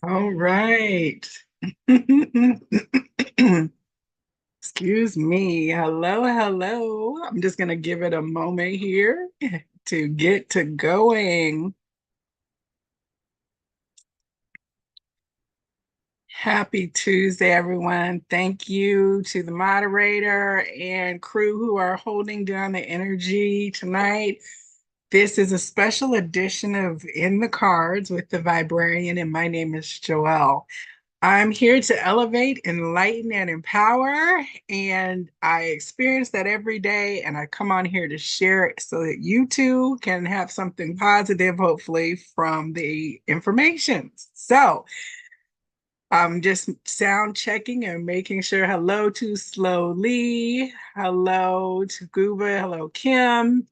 All right. Excuse me. Hello, hello. I'm just going to give it a moment here to get to going. Happy Tuesday, everyone. Thank you to the moderator and crew who are holding down the energy tonight. This is a special edition of In the Cards with the Viberarian, and my name is Joelle. I'm here to elevate, enlighten, and empower. And I experience that every day. And I come on here to share it so that you too can have something positive, hopefully, from the information. So I'm just sound checking and making sure hello to Slowly, hello to Guba, hello, Kim.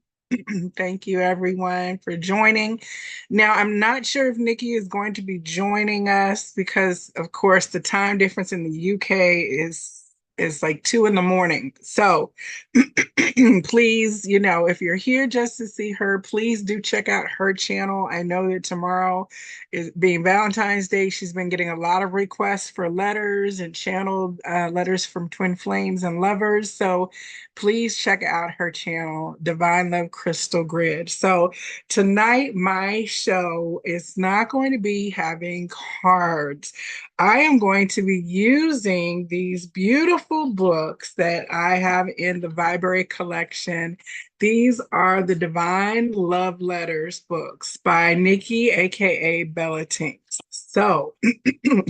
Thank you, everyone, for joining. Now, I'm not sure if Nikki is going to be joining us because, of course, the time difference in the UK is like 2 in the morning. So please, if you're here just to see her, please do check out her channel. I know that tomorrow is being Valentine's Day. She's been getting a lot of requests for letters and channeled letters from twin flames and lovers. So please check out her channel, Divine Love Crystal Grid. So tonight, my show is not going to be having cards. I am going to be using these beautiful books that I have in the Viberary collection. These are the Divine Love Letters books by Nicky AKA Tinks. So,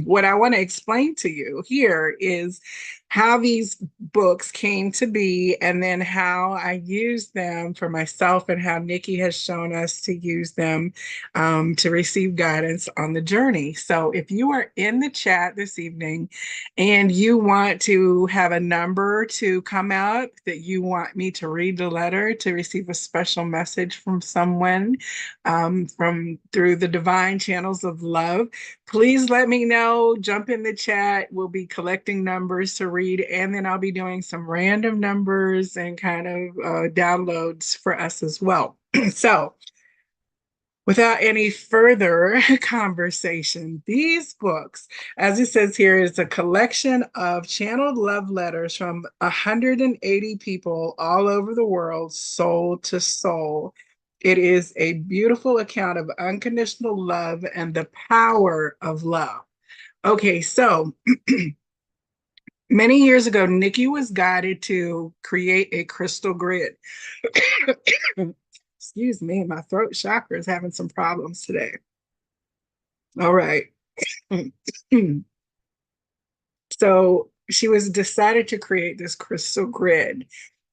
what I want to explain to you here is how these books came to be and then how I use them for myself and how Nikki has shown us to use them to receive guidance on the journey. So if you are in the chat this evening and you want to have a number to come out that you want me to read the letter to receive a special message from someone from through the divine channels of love, please let me know. Jump in the chat. We'll be collecting numbers to read, and then I'll be doing some random numbers and kind of downloads for us as well. So, without any further conversation, these books, as it says here, is a collection of channeled love letters from 180 people all over the world, soul to soul. It is a beautiful account of unconditional love and the power of love. Okay, so many years ago, Nikki was guided to create a crystal grid. Excuse me, my throat chakra is having some problems today. All right. So she was decided to create this crystal grid.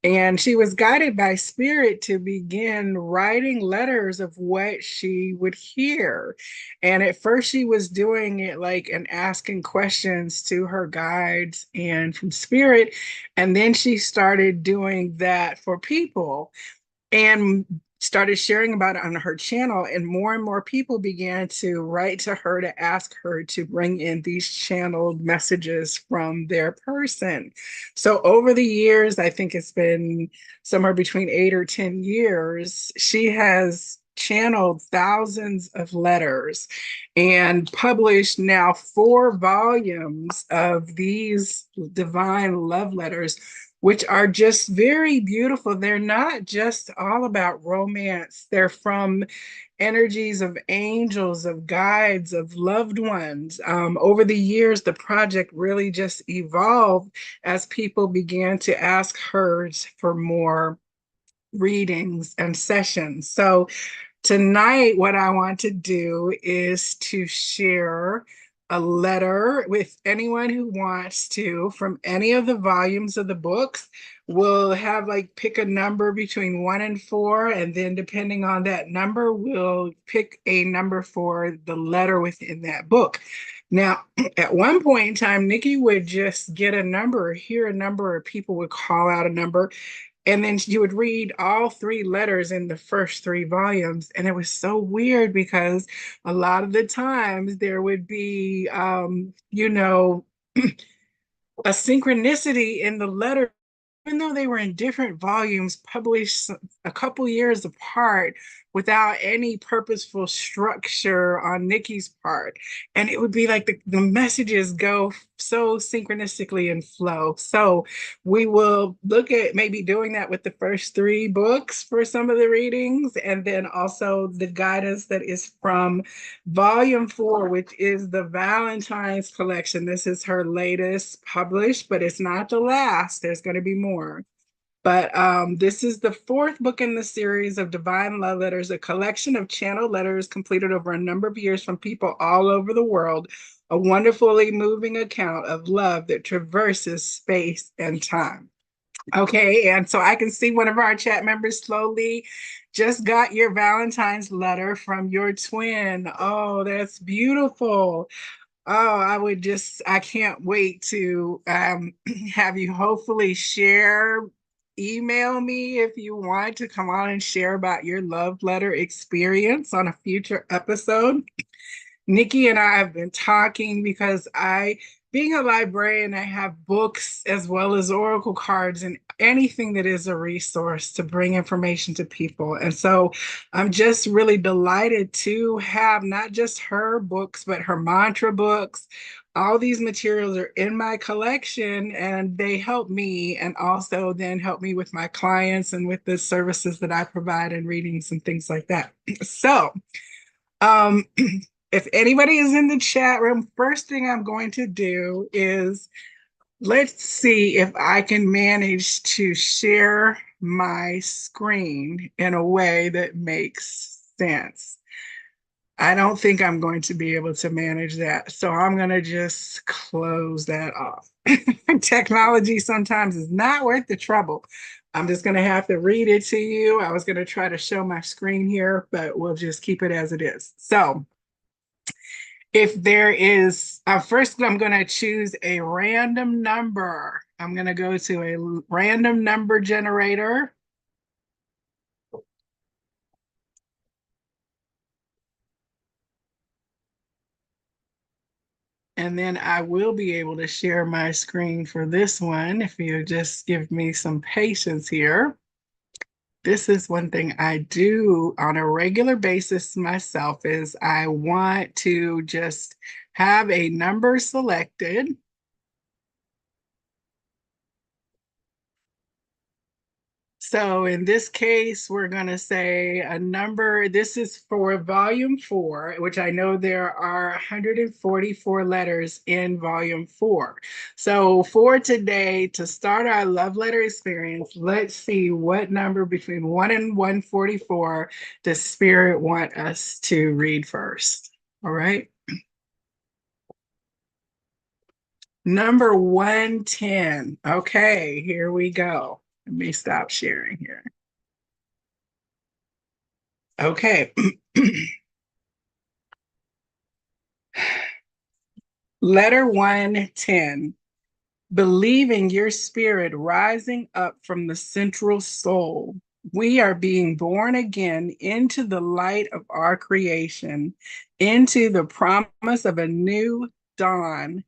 And she was guided by spirit to begin writing letters of what she would hear. And at first, she was doing it like and asking questions to her guides and from spirit. And then she started doing that for people and started sharing about it on her channel, and more people began to write to her to ask her to bring in these channeled messages from their person. So over the years, I think it's been somewhere between 8 or 10 years, she has channeled thousands of letters and published now 4 volumes of these divine love letters, which are just very beautiful. They're not just all about romance. They're from energies of angels, of guides, of loved ones. Over the years, the project really just evolved as people began to ask her for more readings and sessions. So tonight, what I want to do is to share a letter with anyone who wants to from any of the volumes of the books. We'll have like pick a number between 1 and 4, and then depending on that number, we'll pick a number for the letter within that book. Now, at one point in time, Nikki would just get a number, hear a number, or people would call out a number, and then you would read all 3 letters in the first 3 volumes. And it was so weird because a lot of the times there would be, a synchronicity in the letter, even though they were in different volumes published a couple years apart. without any purposeful structure on Nikki's part. And it would be like the messages go so synchronistically and flow. So we will look at maybe doing that with the first 3 books for some of the readings, and then also the guidance that is from volume 4, which is the Valentine's collection. This is her latest published, but it's not the last. There's going to be more. But this is the 4th book in the series of Divine Love Letters, a collection of channeled letters completed over a number of years from people all over the world, a wonderfully moving account of love that traverses space and time. Okay, and so I can see one of our chat members slowly just got your Valentine's letter from your twin. Oh, that's beautiful. Oh, I can't wait to have you hopefully share, email me if you want to come on and share about your love letter experience on a future episode. Nikki and I have been talking because being a librarian, I have books as well as oracle cards and anything that is a resource to bring information to people. And so I'm just really delighted to have not just her books, but her mantra books. All these materials are in my collection and they help me, and also then help me with my clients and with the services that I provide and readings and things like that. So, um, if anybody is in the chat room, first thing I'm going to do is let's see if I can manage to share my screen in a way that makes sense. I don't think I'm going to be able to manage that. So I'm going to just close that off. Technology sometimes is not worth the trouble. I'm just going to have to read it to you. I was going to try to show my screen here, but we'll just keep it as it is. So if there is, first I'm going to choose a random number. I'm going to go to a random number generator. And then I will be able to share my screen for this one if you just give me some patience here. This is one thing I do on a regular basis myself, is I want to just have a number selected. So in this case, we're going to say a number. This is for volume 4, which I know there are 144 letters in volume 4. So for today, to start our love letter experience, let's see what number between 1 and 144 does Spirit want us to read first. All right. Number 110. Okay, here we go. Let me stop sharing here. Okay. Letter 110. Believing your spirit rising up from the central soul. We are being born again into the light of our creation, into the promise of a new dawn.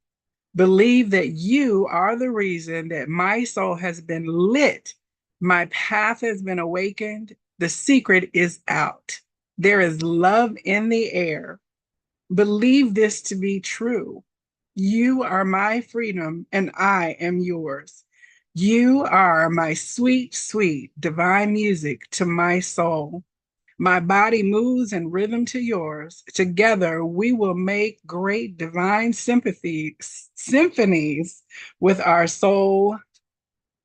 Believe that you are the reason that my soul has been lit. My path has been awakened. The secret is out. There is love in the air. Believe this to be true. You are my freedom and I am yours. You are my sweet, sweet divine music to my soul. My body moves in rhythm to yours. Together, we will make great divine symphonies with our soul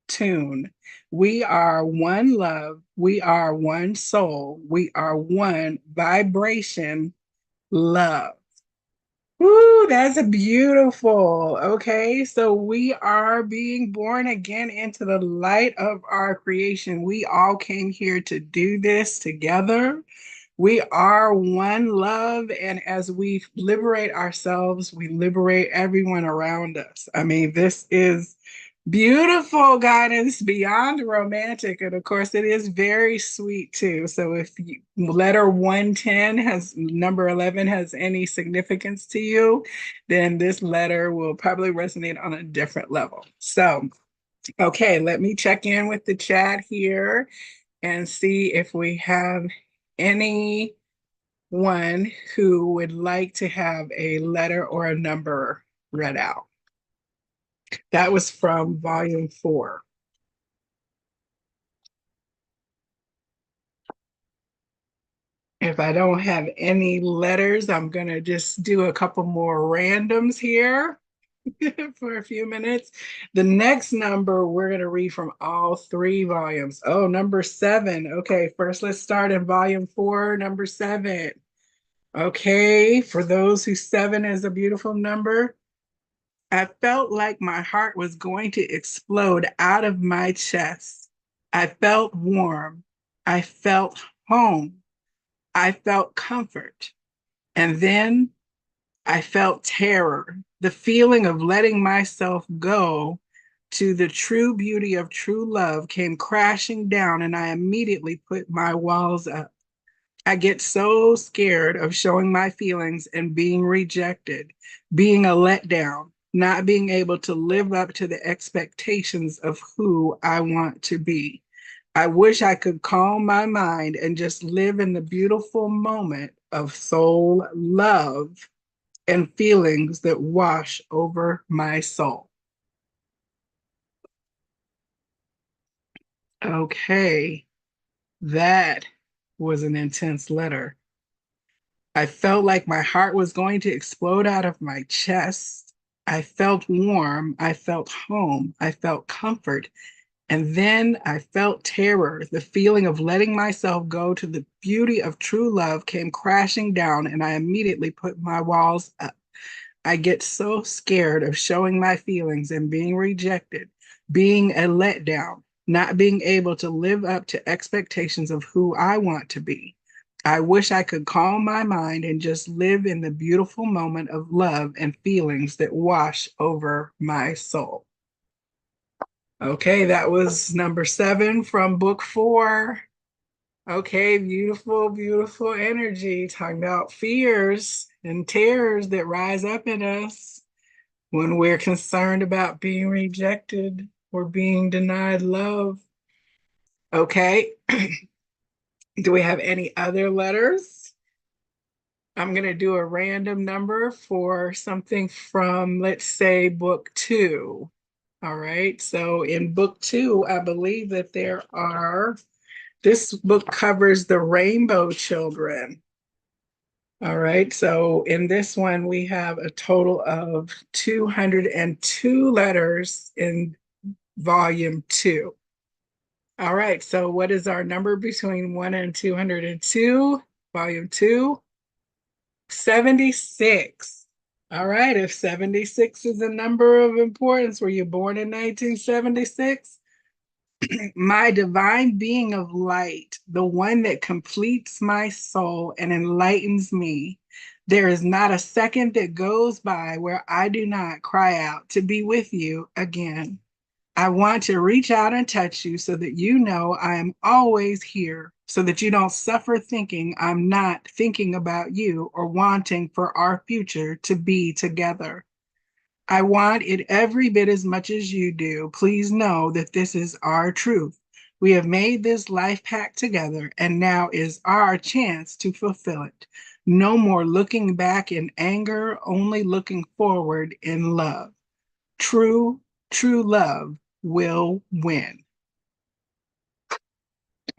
tune. We are one love. We are one soul. We are one vibration love. Woo, that's a beautiful. Okay, so we are being born again into the light of our creation. We all came here to do this together. We are one love, and as we liberate ourselves, we liberate everyone around us. I mean, this is beautiful guidance beyond romantic. And of course, it is very sweet too. So if letter 110 has number 11 has any significance to you, then this letter will probably resonate on a different level. So, okay, let me check in with the chat here and see if we have anyone who would like to have a letter or a number read out? That was from volume 4. If I don't have any letters, I'm going to just do a couple more randoms here for a few minutes. The next number we're going to read from all 3 volumes. Oh, number 7. Okay, first let's start in volume 4, number 7. Okay, for those who 7 is a beautiful number, I felt like my heart was going to explode out of my chest. I felt warm. I felt home. I felt comfort. And then I felt terror, the feeling of letting myself go to the true beauty of true love came crashing down, and I immediately put my walls up. I get so scared of showing my feelings and being rejected, being a letdown, not being able to live up to the expectations of who I want to be. I wish I could calm my mind and just live in the beautiful moment of soul love and feelings that wash over my soul. Okay, that was an intense letter. I felt like my heart was going to explode out of my chest. I felt warm. I felt home. I felt comfort. And then I felt terror. The feeling of letting myself go to the beauty of true love came crashing down, and I immediately put my walls up. I get so scared of showing my feelings and being rejected, being a letdown, not being able to live up to expectations of who I want to be. I wish I could calm my mind and just live in the beautiful moment of love and feelings that wash over my soul. Okay, that was number 7 from book 4. Okay, beautiful, beautiful energy, talking about fears and terrors that rise up in us when we're concerned about being rejected or being denied love. Okay, do we have any other letters? I'm going to do a random number for something from, let's say, book 2. All right, so in book 2, I believe that this book covers the Rainbow Children. All right, so in this one, we have a total of 202 letters in volume 2. All right, so what is our number between 1 and 202? Volume 2, 76. All right, if 76 is a number of importance, were you born in 1976? My divine being of light, the one that completes my soul and enlightens me. There is not a second that goes by where I do not cry out to be with you again. I want to reach out and touch you so that you know I am always here, so that you don't suffer thinking I'm not thinking about you or wanting for our future to be together. I want it every bit as much as you do. Please know that this is our truth. We have made this life pact together, and now is our chance to fulfill it. No more looking back in anger, only looking forward in love. True, true love will win.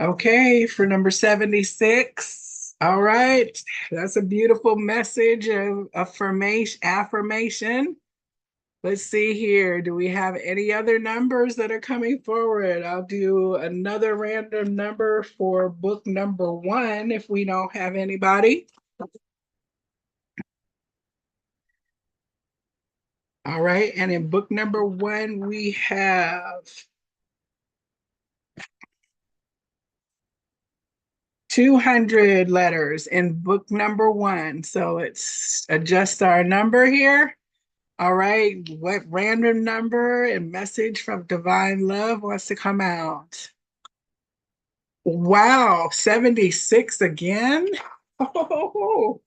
Okay, for number 76. All right, that's a beautiful message of affirmation. Let's see here. Do we have any other numbers that are coming forward? I'll do another random number for book number 1 if we don't have anybody. All right, and in book number 1, we have 200 letters in book number 1. So let's adjust our number here. All right, what random number and message from divine love wants to come out? Wow, 76 again? Oh,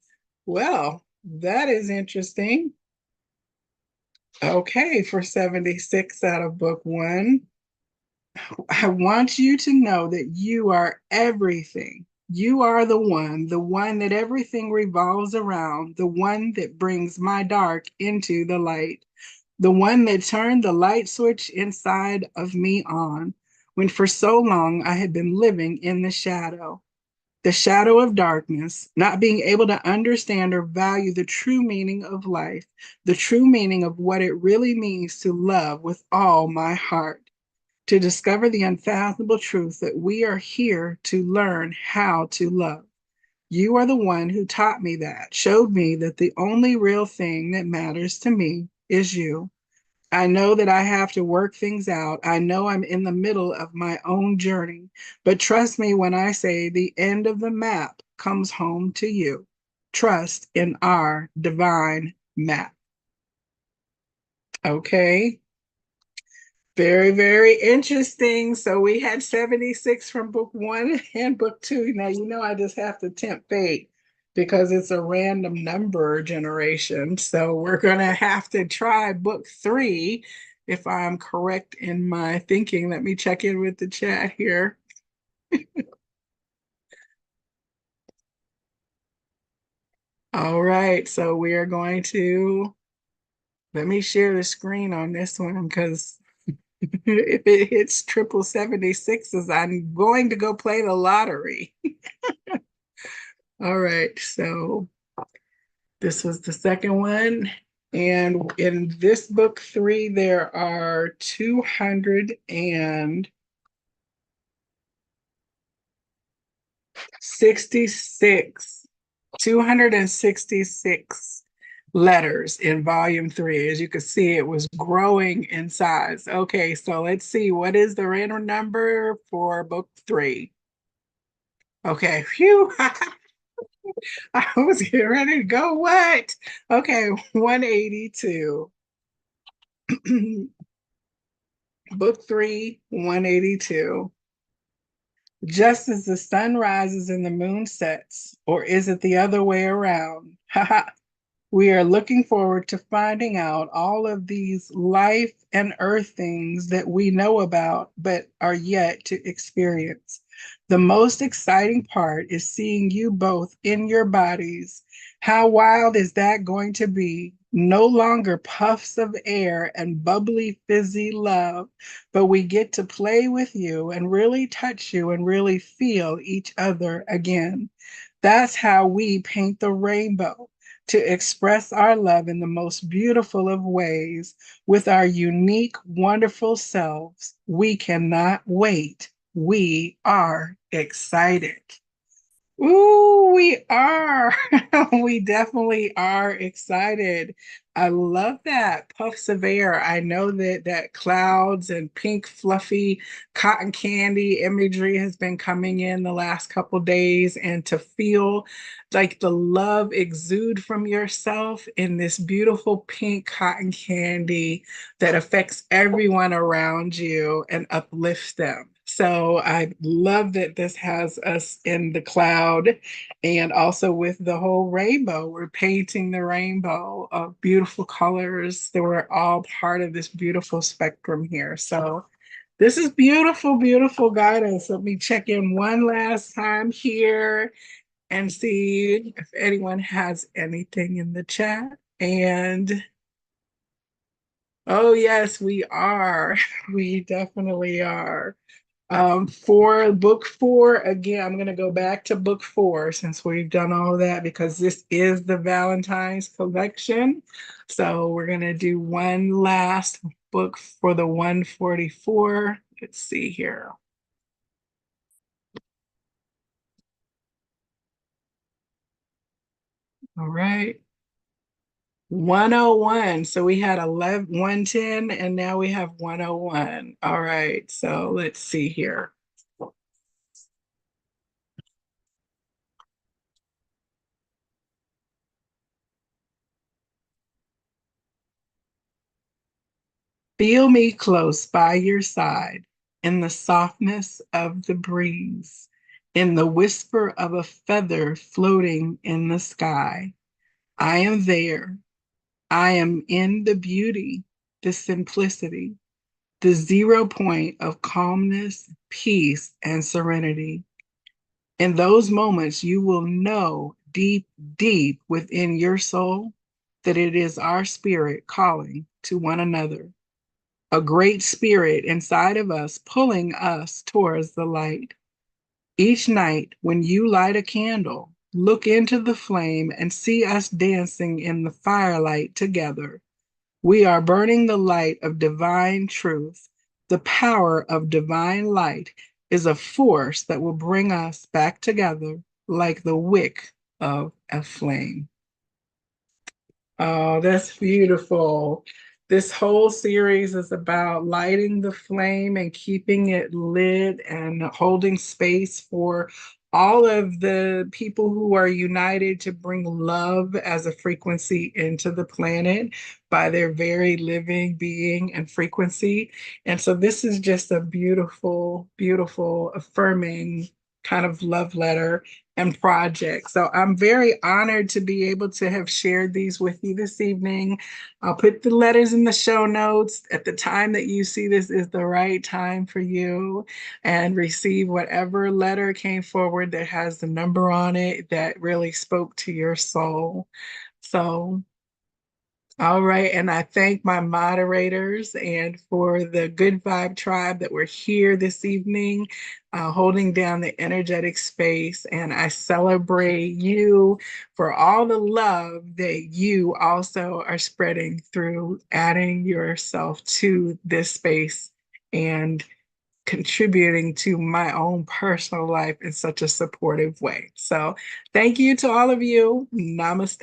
well, that is interesting. Okay, for 76 out of book 1, I want you to know that you are everything You are the one that everything revolves around, the one that brings my dark into the light, the one that turned the light switch inside of me on when for so long I had been living in the shadow of darkness, not being able to understand or value the true meaning of life, the true meaning of what it really means to love with all my heart, to discover the unfathomable truth that we are here to learn how to love. You are the one who taught me that, showed me that the only real thing that matters to me is you. I know that I have to work things out. I know I'm in the middle of my own journey, but trust me when I say the end of the map comes home to you. Trust in our divine map. Okay. Very, very interesting. So we had 76 from book one and book two. Now, you know, I just have to tempt fate because it's a random number generation. So we're going to have to try book three if I'm correct in my thinking. Let me check in with the chat here. All right. So we are going to let me share the screen on this one because if it hits triple 76s, I'm going to go play the lottery. All right, so this was the second one. And in this book three, there are 266 letters in volume three. As you can see, it was growing in size. Okay, so let's see, what is the random number for book three? Okay, phew. I was getting ready to go. What? Okay, 182. Book three, 182. Just as the sun rises and the moon sets, or is it the other way around? We are looking forward to finding out all of these life and earth things that we know about but are yet to experience. The most exciting part is seeing you both in your bodies. How wild is that going to be? No longer puffs of air and bubbly, fizzy love, but we get to play with you and really touch you and really feel each other again. That's how we paint the rainbow to express our love in the most beautiful of ways with our unique, wonderful selves. We cannot wait. We are excited. Ooh, we are. We definitely are excited. I love that. Puffs of air. I know that clouds and pink fluffy cotton candy imagery has been coming in the last couple days, and to feel like the love exude from yourself in this beautiful pink cotton candy that affects everyone around you and uplifts them. So I love that this has us in the cloud and also with the whole rainbow. We're painting the rainbow of beautiful colors that were all part of this beautiful spectrum here. So this is beautiful, beautiful guidance. Let me check in one last time here and see if anyone has anything in the chat. And oh, yes, we are. We definitely are. For book four, again, I'm going to go back to book four since we've done all of that because this is the Valentine's collection. So we're going to do one last book for the 144. Let's see here. All right. 101. So we had 110 and now we have 101. All right. So let's see here. Feel me close by your side in the softness of the breeze, in the whisper of a feather floating in the sky. I am there. I am in the beauty, the simplicity, the 0 point of calmness, peace, and serenity. In those moments, you will know deep, deep within your soul that it is our spirit calling to one another, a great spirit inside of us pulling us towards the light. Each night, when you light a candle, look into the flame and see us dancing in the firelight together. We are burning the light of divine truth. The power of divine light is a force that will bring us back together like the wick of a flame. Oh, that's beautiful. This whole series is about lighting the flame and keeping it lit and holding space for all of the people who are united to bring love as a frequency into the planet by their very living being and frequency. And so this is just a beautiful, beautiful, affirming kind of love letter and project. So I'm very honored to be able to have shared these with you this evening. I'll put the letters in the show notes. At the time that you see this is the right time for you, and receive whatever letter came forward that has the number on it that really spoke to your soul. So all right, and I thank my moderators and for the Good Vibe Tribe that were here this evening, holding down the energetic space. And I celebrate you for all the love that you also are spreading through adding yourself to this space and contributing to my own personal life in such a supportive way. So thank you to all of you. Namaste.